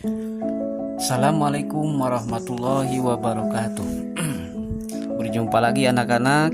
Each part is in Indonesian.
Assalamualaikum warahmatullahi wabarakatuh. Berjumpa lagi anak-anak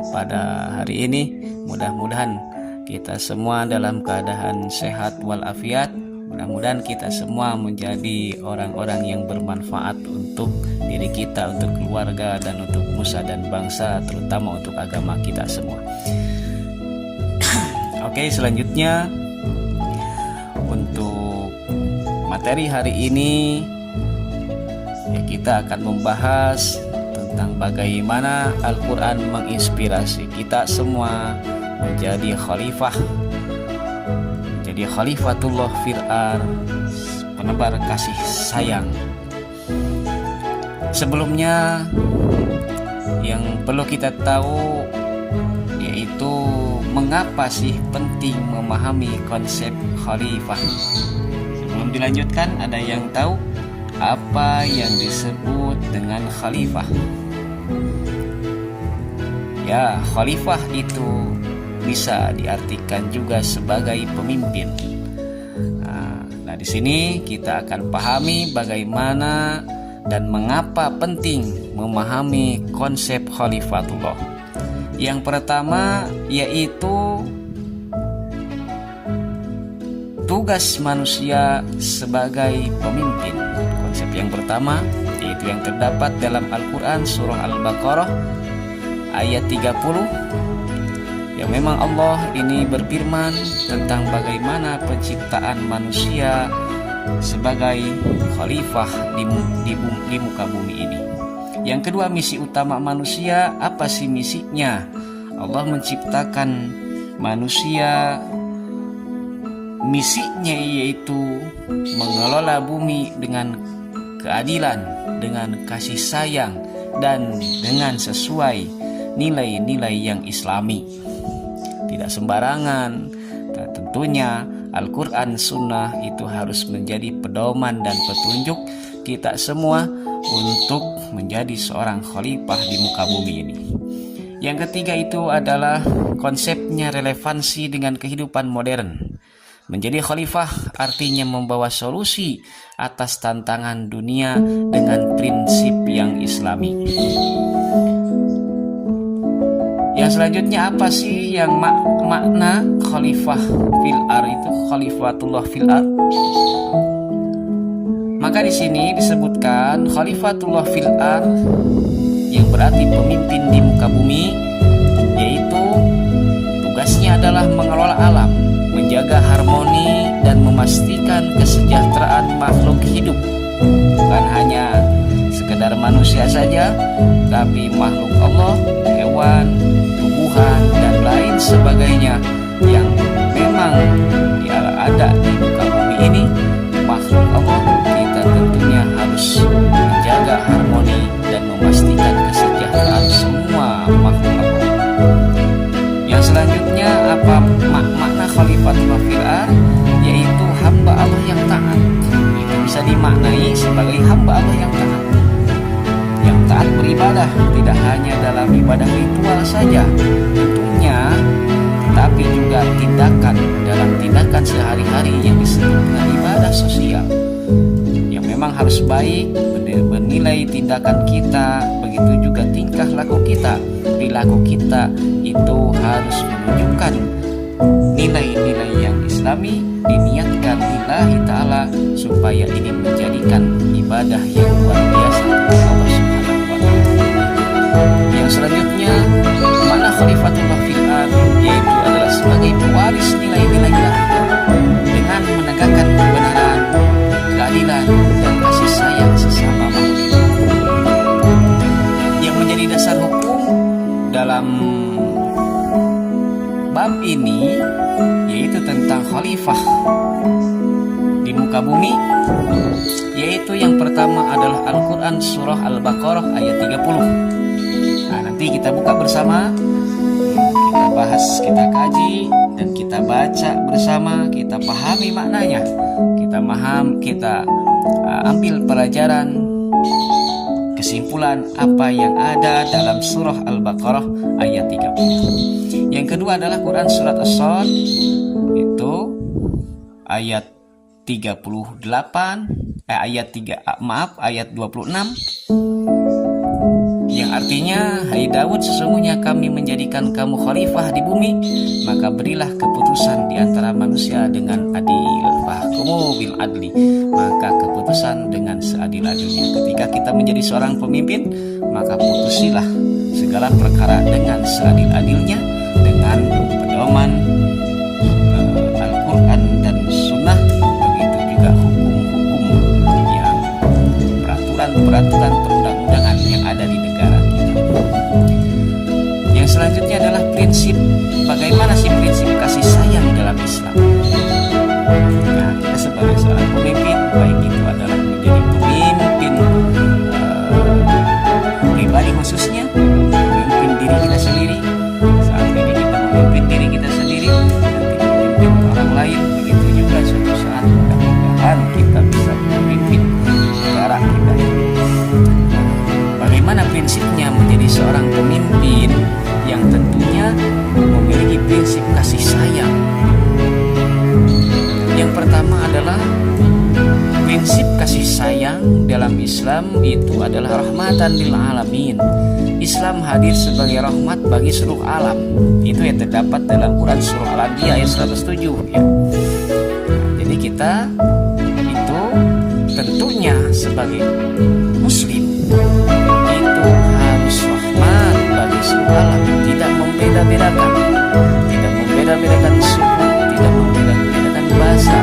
pada hari ini. Mudah-mudahan kita semua dalam keadaan sehat walafiat. Mudah-mudahan kita semua menjadi orang-orang yang bermanfaat untuk diri kita, untuk keluarga, dan untuk nusa dan bangsa, terutama untuk agama kita semua. Oke, selanjutnya untuk materi hari ini ya, kita akan membahas tentang bagaimana Al-Quran menginspirasi kita semua menjadi khalifah, menjadi khalifatullah fil ardh, penebar kasih sayang. Sebelumnya yang perlu kita tahu yaitu mengapa sih penting memahami konsep khalifah. Sebelum dilanjutkan, ada yang tahu apa yang disebut dengan khalifah? Ya, khalifah itu bisa diartikan juga sebagai pemimpin. Nah, di sini kita akan pahami bagaimana dan mengapa penting memahami konsep khalifatullah. Yang pertama yaitu tugas manusia sebagai pemimpin. Konsep yang pertama yaitu yang terdapat dalam Al-Quran surah Al-Baqarah ayat 30, yang memang Allah ini berfirman tentang bagaimana penciptaan manusia sebagai khalifah di muka bumi ini. Yang kedua, misi utama manusia. Apa sih misinya? Allah menciptakan manusia, misinya yaitu mengelola bumi dengan keadilan, dengan kasih sayang, dan dengan sesuai nilai-nilai yang islami. Tidak sembarangan. Tentunya Al-Quran Sunnah itu harus menjadi pedoman dan petunjuk kita semua untuk menjadi seorang khalifah di muka bumi ini. Yang ketiga itu adalah konsepnya relevansi dengan kehidupan modern. Menjadi khalifah artinya membawa solusi atas tantangan dunia dengan prinsip yang islami. Yang selanjutnya, apa sih yang makna khalifah fil ardh itu, khalifatullah fil ardh? Maka di sini disebutkan khalifatullah fil ardh yang berarti pemimpin di muka bumi, yaitu tugasnya adalah mengelola alam, menjaga harmoni dan memastikan kesejahteraan makhluk hidup. Bukan hanya sekedar manusia saja, tapi makhluk Allah, hewan, tumbuhan, dan lain sebagainya yang memang ada di muka bumi ini. Makhluk Allah, kita tentunya harus menjaga harmoni dan memastikan kesejahteraan semua makhluk Allah. Yang selanjutnya, apa makna khalifatullah fil ardh? Yaitu hamba Allah yang taat. Itu bisa dimaknai sebagai hamba Allah yang taat. Yang taat beribadah, tidak hanya dalam ibadah ritual saja tentunya, tapi juga dalam tindakan sehari-hari yang disebut dengan ibadah sosial, yang memang harus baik, bernilai tindakan kita, begitu juga tingkah laku kita, perilaku kita itu harus menunjukkan nilai-nilai yang islami, diniatkan lillahi ta'ala, supaya ini menjadikan ibadah yang luar biasa untuk Allah Subhanahu wa ta'ala. Yang selanjutnya, mana khalifatullah fil ardh, yaitu adalah sebagai pewaris nilai-nilai ilahi dengan menegakkan kebenaran, keadilan, dan kasih sayang sesama makhluk. Yang menjadi dasar hukum dalam bab ini yaitu tentang khalifah di muka bumi, yaitu yang pertama adalah Al-Quran surah Al-Baqarah ayat 30. Nah, nanti kita buka bersama, kita bahas, kita kaji, dan kita baca bersama, kita pahami maknanya, kita ambil pelajaran, kesimpulan apa yang ada dalam surah Al-Baqarah ayat 30. Yang kedua adalah Quran surat As-Sadd, itu ayat ayat 26 yang artinya, hai Daud, sesungguhnya kami menjadikan kamu khalifah di bumi, maka berilah keputusan di antara manusia dengan adil. Fahkumu bil adli, maka keputusan dengan seadil-adilnya. Ketika kita menjadi seorang pemimpin, maka putusilah segala perkara dengan seadil-adilnya, dengan pedoman Al-Quran dan Sunnah. Begitu juga hukum-hukum yang peraturan-peraturan perundang-undangan yang ada di negara kita. Yang selanjutnya adalah prinsip, bagaimana sih prinsip kasih sayang dalam Islam. Nah, kita sebagai seorang pemimpin, baik itu adalah menjadi pemimpin pribadi khususnya, memimpin diri kita sendiri. Saat ini kita memimpin diri kita sendiri, nanti memimpin orang lain. Begitu juga suatu saat mudah-mudahan kita bisa memimpin negara kita. Bagaimana prinsipnya menjadi seorang pemimpin yang tentunya memiliki prinsip kasih sayang? Yang pertama adalah prinsip kasih sayang dalam Islam itu adalah rahmatan lil alamin. Islam hadir sebagai rahmat bagi seluruh alam. Itu yang terdapat dalam Quran surah Al-Anbiya ayat 107 ya. Jadi kita itu tentunya sebagai muslim itu harus rahmat bagi seluruh alam, tidak membeda-bedakan, tidak membeda-bedakan suku, tidak membeda-bedakan bahasa,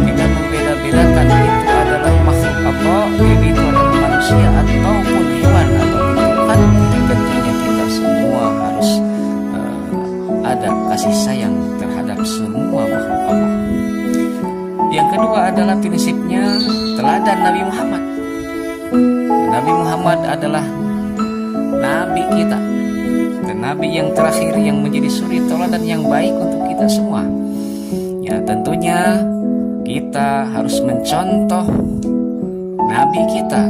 tidak membeda-bedakan itu adalah makhluk Allah, itu adalah manusia ataupun hewan ataupun Tuhan. Tentunya kita semua harus ada kasih sayang terhadap semua makhluk Allah. Yang kedua adalah prinsipnya teladan Nabi Muhammad. Nabi Muhammad adalah Nabi kita dan Nabi yang terakhir yang menjadi suri teladan yang baik untuk kita semua. Ya tentunya kita harus mencontoh Nabi kita,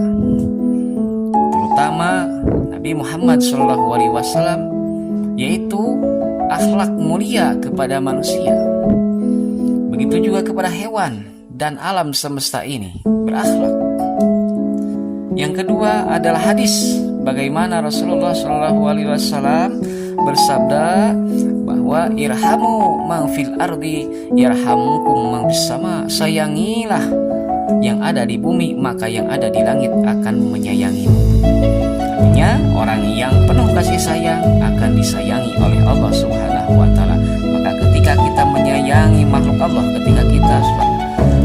terutama Nabi Muhammad SAW, yaitu akhlak mulia kepada manusia. Begitu juga kepada hewan dan alam semesta ini berakhlak. Yang kedua adalah hadis, bagaimana Rasulullah SAW bersabda bahwa irhamu man fil ardi yarhamukum man fis sama. Sayangilah yang ada di bumi, maka yang ada di langit akan menyayangimu. Artinya orang yang penuh kasih sayang akan disayangi oleh Allah Subhanahu wa taala. Maka ketika kita menyayangi makhluk Allah, ketika kita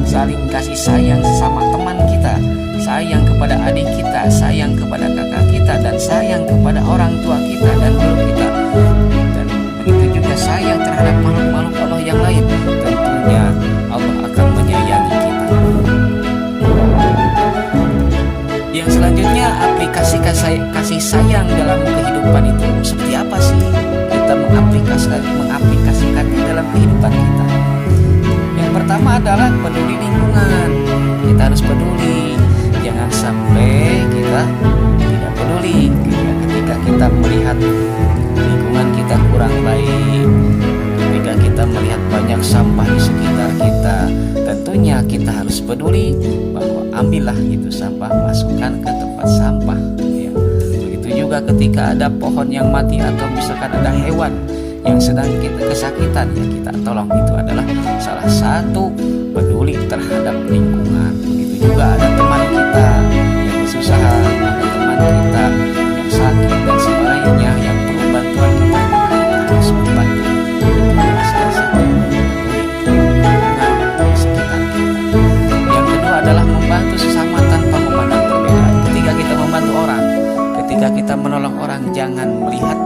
saling kasih sayang sesama teman kita, sayang kepada adik kita, sayang kepada kakak kita, dan sayang kepada orang tua kita dan guru kita, dan begitu juga sayang terhadap makhluk-makhluk Allah yang lain, tentunya Allah akan menyayangi kita. Yang selanjutnya, aplikasi kasih sayang dalam kehidupan itu seperti apa sih? Kita mengaplikasikan di dalam kehidupan kita. Yang pertama adalah peduli lingkungan. Kita harus peduli, jangan sampai kita tidak peduli ketika kita melihat lingkungan kita kurang baik, ketika kita melihat banyak sampah di sekitar kita. Tentunya kita harus peduli bahwa ambillah itu sampah, masukkan ke tempat sampah ya. Begitu juga ketika ada pohon yang mati atau misalkan ada hewan yang sedang kita kesakitan, ya kita tolong. Itu adalah salah satu peduli terhadap lingkungan. Begitu juga ada teman kita yang kesusahan, ada teman kita yang sakit dan sebagainya yang perlu bantuan kita, kita harus membantu. Itu adalah salah satu peduli lingkungan di sekitar kita. Yang kedua adalah membantu sesama tanpa memandang perbedaan. Ketika kita membantu orang, ketika kita menolong orang, jangan melihat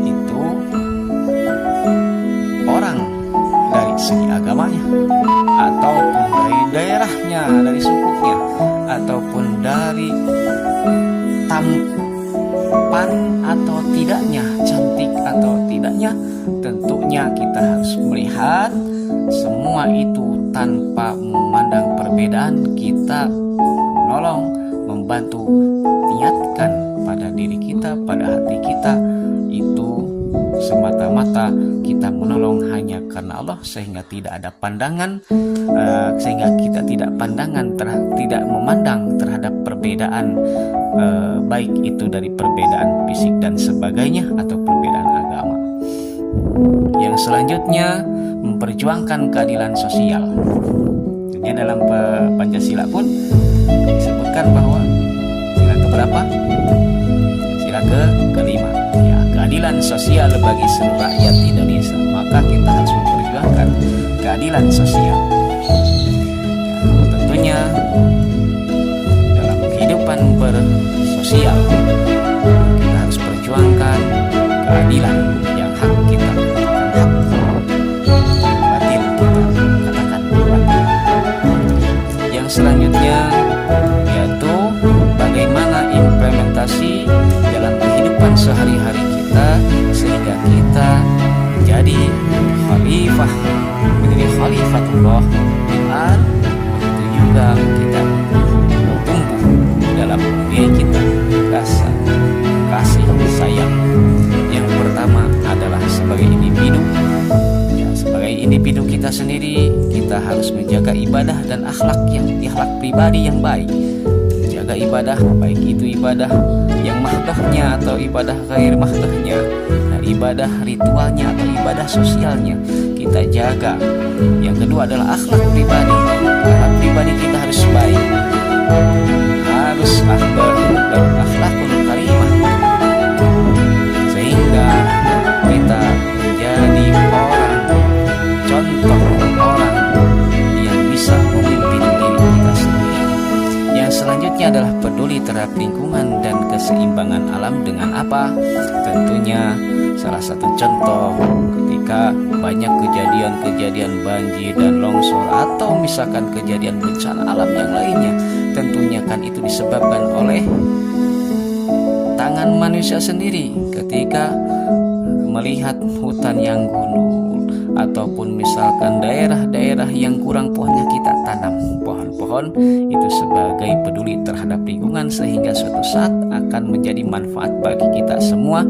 itu orang dari segi agamanya, ataupun dari daerahnya, dari sukunya, ataupun dari tampan atau tidaknya, cantik atau tidaknya. Tentunya kita harus melihat semua itu tanpa memandang perbedaan. Kita menolong, membantu, niatkan pada diri kita, pada hati kita, itu semata-mata kita menolong hanya karena Allah, sehingga tidak ada pandangan, sehingga kita tidak memandang terhadap perbedaan, baik itu dari perbedaan fisik dan sebagainya atau perbedaan agama. Yang selanjutnya, memperjuangkan keadilan sosial. Ini dalam Pancasila pun disebutkan bahwa sila keberapa? Sila kelima, ya, keadilan sosial bagi seluruh rakyat Indonesia. Maka kita harus memperjuangkan keadilan sosial. Ya, tentunya dalam kehidupan bersosial kita harus perjuangkan keadilan yang hak kita, hak batin kita katakan batin. Yang selanjutnya yaitu bagaimana implementasi dalam kehidupan sehari-hari kita sehingga kita menjadi khalifatullah fil ard. Begitu juga kita tumbuh dalam diri kita rasa kasih sayang. Yang pertama adalah sebagai individu. Ya, sebagai individu kita sendiri, kita harus menjaga ibadah dan akhlak pribadi yang baik. Menjaga ibadah, baik itu ibadah yang mahdohnya atau ibadah ghair mahdohnya, ibadah ritualnya atau ibadah sosialnya kita jaga. Yang kedua adalah akhlak pribadi. Akhlak pribadi kita harus baik, harus akhlakul karimah, sehingga kita menjadi contoh orang yang bisa memimpin diri kita sendiri. Yang selanjutnya adalah peduli terhadap lingkungan dan keseimbangan alam. Dengan apa? Tentunya salah satu contoh ketika banyak kejadian banjir dan longsor atau misalkan kejadian bencana alam yang lainnya, tentunya kan itu disebabkan oleh tangan manusia sendiri ketika melihat hutan yang gundul ataupun misalkan daerah-daerah yang kurang pohonnya kita tanam pohon-pohon itu sebagai peduli terhadap lingkungan, sehingga suatu saat akan menjadi manfaat bagi kita semua,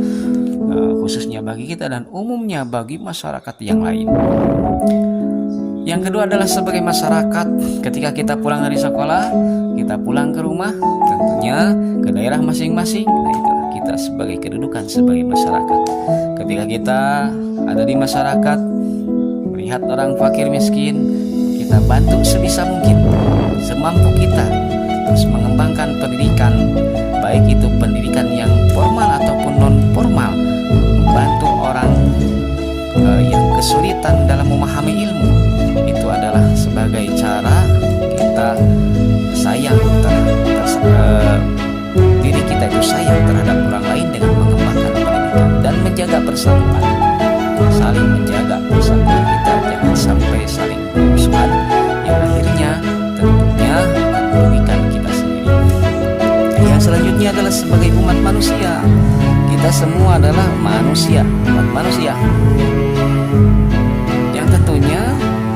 khususnya bagi kita dan umumnya bagi masyarakat yang lain. Yang kedua adalah sebagai masyarakat, ketika kita pulang dari sekolah, kita pulang ke rumah, tentunya ke daerah masing-masing. Nah, itulah kita sebagai kedudukan sebagai masyarakat. Ketika kita ada di masyarakat, melihat orang fakir miskin, kita bantu sebisa mungkin, semampu kita, terus mengembangkan pendidikan, baik itu pendidikan yang formal ataupun non formal, membantu orang yang kesulitan dalam memahami ilmu. Itu adalah sebagai cara kita sayang diri kita itu sayang terhadap orang lain dengan mengembangkan pendidikan dan menjaga persatuan, saling menjaga persatuan kita, jangan sampai saling bermusuhan yang akhirnya tentunya akan merugikan kita sendiri. Yang selanjutnya adalah sebagai umat manusia, kita semua adalah manusia, umat manusia, yang tentunya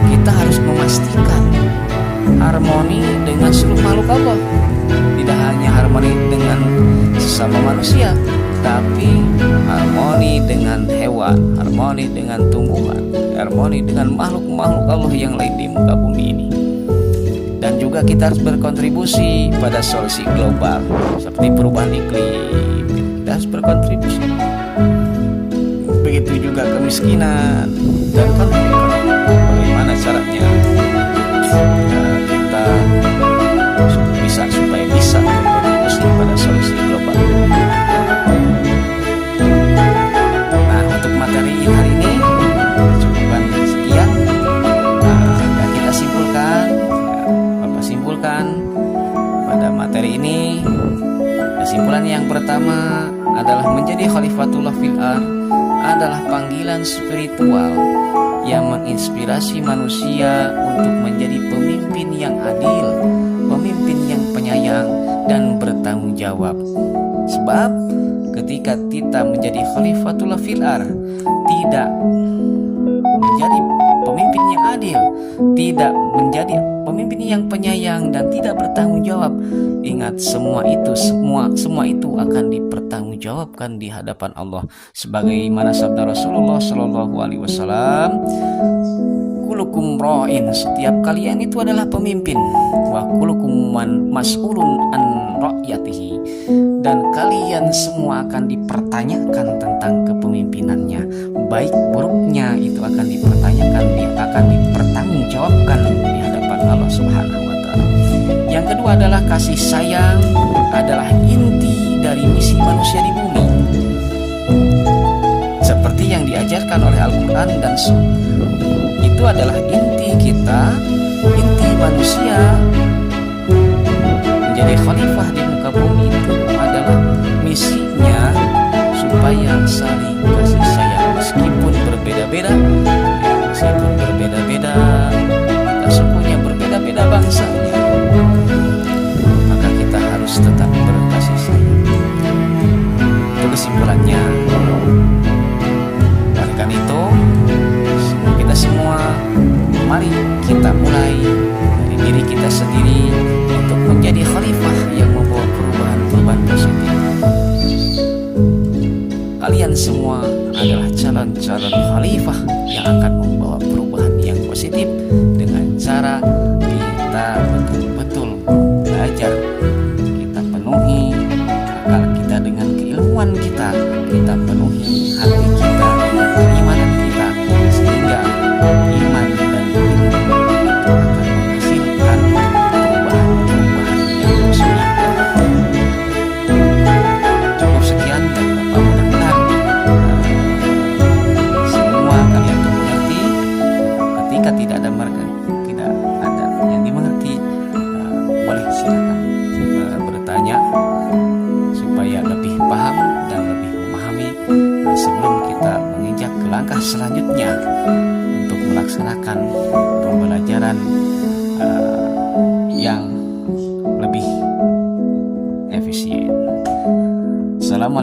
kita harus memastikan harmoni dengan seluruh makhluk Allah. Tidak hanya harmoni dengan sesama manusia, tapi harmoni dengan hewan, harmoni dengan tumbuhan, harmoni dengan makhluk-makhluk Allah yang lain di muka bumi ini. Dan juga kita harus berkontribusi pada solusi global seperti perubahan iklim. Kita harus berkontribusi. Begitu juga kemiskinan dan konflik. Bagaimana caranya kita supaya bisa berkontribusi pada solusi global. Nah, untuk materi hari ini cukupkan sekian. Dan kita simpulkan pada materi ini. Kesimpulan yang pertama adalah menjadi khalifatullah fil ard adalah panggilan spiritual yang menginspirasi manusia untuk menjadi pemimpin yang adil, pemimpin yang penyayang dan bertanggung jawab. Sebab ketika kita menjadi khalifatullah fil ard, tidak menjadi pemimpin yang adil, tidak menjadi pemimpin yang penyayang dan tidak bertanggung jawab. Ingat, semua itu akan dipertanggungjawabkan di hadapan Allah. Sebagaimana sabda Rasulullah Shallallahu Alaihi Wasallam, kulukum ra'in, setiap kalian itu adalah pemimpin, wa kulukum mas'ulun an ra'yatihi, dan kalian semua akan dipertanyakan tentang kepemimpinannya. Baik buruknya itu akan dipertanyakan, akan dipertanggungjawabkan di hadapan Allah Subhanahu wa taala. Yang kedua adalah kasih sayang adalah inti dari misi manusia di bumi. Seperti yang diajarkan oleh Al-Qur'an dan Sunnah, itu adalah inti kita, inti manusia menjadi khalifah di muka bumi. Itu adalah misinya supaya saling kasih sayang meskipun berbeda-beda, kita sukunya berbeda-beda bangsanya, maka kita harus tetap berkasih sayang. Itu kesimpulannya. Oleh karena itu, kita semua, mari kita mulai dari diri kita sendiri untuk menjadi khalifah yang membawa perubahan positif. Kalian semua adalah calon-calon khalifah yang akan membawa perubahan yang positif dengan cara kita betul-betul belajar, kita penuhi akal kita dengan keilmuan kita penuhi hati kita dengan keimanan kita, sehingga iman dan ilmu itu akan menghasilkan perubahan yang positif. Cukup sekian dari Bapak, mudah-mudahan semua kalian mengerti. Ketika tidak ada yang dimengerti, boleh silakan bertanya supaya lebih paham dan lebih memahami sebelum kita menginjak ke langkah selanjutnya untuk melaksanakan pembelajaran yang lebih efisien. Assalamualaikum.